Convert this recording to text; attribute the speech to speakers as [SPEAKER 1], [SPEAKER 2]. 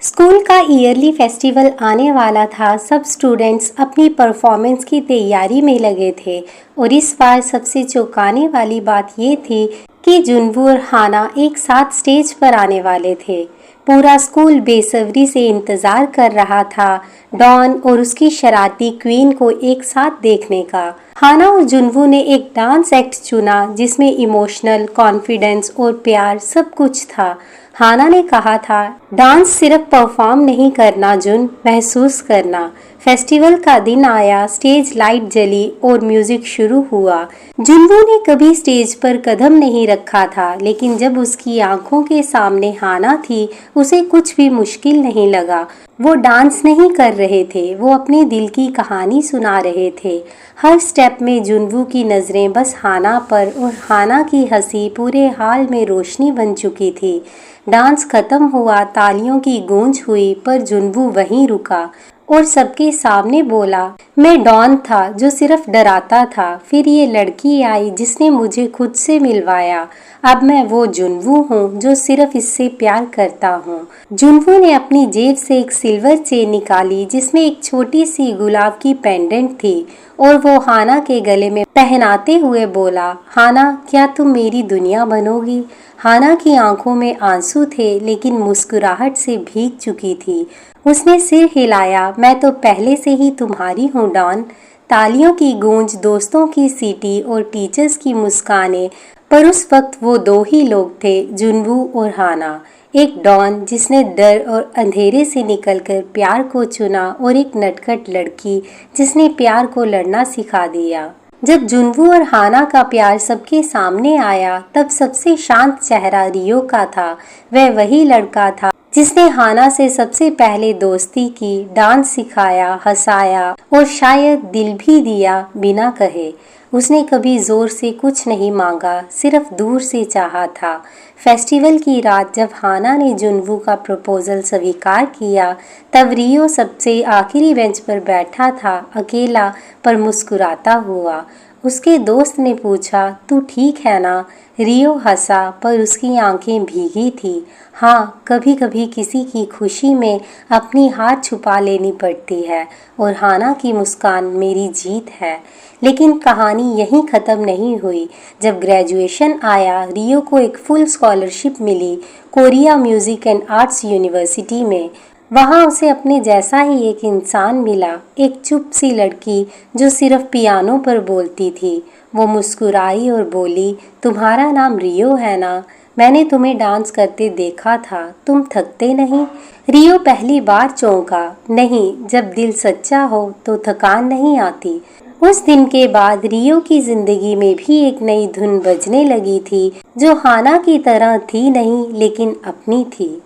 [SPEAKER 1] School का yearly festival आने वाला था। सब स्टूडेंट्स अपनी परफॉर्मेंस की तैयारी में लगे थे और इस बार सबसे चौंकाने वाली बात ये थी कि जुनवू और हाना एक साथ स्टेज पर आने वाले थे। पूरा स्कूल बेसब्री से इंतज़ार कर रहा था डॉन और उसकी शरारती क्वीन को एक साथ देखने का। हाना और जुनवू ने एक डांस एक्ट चुना जिसमें इमोशनल, कॉन्फिडेंस और प्यार सब कुछ था। हाना ने कहा था, डांस सिर्फ परफॉर्म नहीं करना जुन, महसूस करना। फेस्टिवल का दिन आया, स्टेज लाइट जली और म्यूजिक शुरू हुआ। जुनवू ने कभी स्टेज पर कदम नहीं रखा था, लेकिन जब उसकी आंखों के सामने हाना थी, उसे कुछ भी मुश्किल नहीं लगा। वो डांस नहीं कर रहे थे, वो अपने दिल की कहानी सुना रहे थे। हर स्टेप में जुनवू की नज़रें बस हाना पर और हाना की हंसी पूरे हाल में रोशनी बन चुकी थी। डांस खत्म हुआ, तालियों की गूंज हुई, पर जुनवू वहीं रुका और सबके सामने बोला, मैं डॉन था जो सिर्फ डराता था, फिर ये लड़की आई जिसने मुझे खुद से मिलवाया। अब मैं वो जुनवू हूँ जो सिर्फ इससे प्यार करता हूँ। जुनवू ने अपनी जेब से एक सिल्वर चेन निकाली जिसमें एक छोटी सी गुलाब की पेंडेंट थी और वो हाना के गले में पहनाते हुए बोला, हाना क्या तुम मेरी दुनिया बनोगी? हाना की आंखों में आंसू थे लेकिन मुस्कुराहट से भीग चुकी थी। उसने सिर हिलाया, मैं तो पहले से ही तुम्हारी हूँ डॉन। तालियों की गूंज, दोस्तों की सीटी और टीचर्स की मुस्कानें, पर उस वक्त वो दो ही लोग थे, जुनवू और हाना। एक डॉन जिसने डर और अंधेरे से निकलकर प्यार को चुना और एक नटखट लड़की जिसने प्यार को लड़ना सिखा दिया। जब जुनवू और हाना का प्यार सबके सामने आया, तब सबसे शांत चेहरा रियो का था। वह वही लड़का था जिसने हाना से सबसे पहले दोस्ती की, डांस सिखाया, हंसाया और शायद दिल भी दिया बिना कहे। उसने कभी जोर से कुछ नहीं मांगा, सिर्फ दूर से चाहा था। फेस्टिवल की रात जब हाना ने जुनवू का प्रपोजल स्वीकार किया, तब रियो सबसे आखिरी बेंच पर बैठा था, अकेला पर मुस्कुराता हुआ। उसके दोस्त ने पूछा, तू ठीक है ना? रियो हंसा, पर उसकी आंखें भीगी थी। हाँ, कभी कभी किसी की खुशी में अपनी हार छुपा लेनी पड़ती है और हाना की मुस्कान मेरी जीत है। लेकिन कहानी यहीं ख़त्म नहीं हुई। जब ग्रेजुएशन आया, रियो को एक फुल स्कॉलरशिप मिली Korea music and arts university में। वहाँ उसे अपने जैसा ही एक इंसान मिला, एक चुप सी लड़की जो सिर्फ पियानो पर बोलती थी। वो मुस्कुराई और बोली, तुम्हारा नाम रियो है ना? मैंने तुम्हें डांस करते देखा था, तुम थकते नहीं? रियो पहली बार चौंका। नहीं, जब दिल सच्चा हो तो थकान नहीं आती। उस दिन के बाद रियो की जिंदगी में भी एक नई धुन बजने लगी थी, जो हाना की तरह थी नहीं, लेकिन अपनी थी।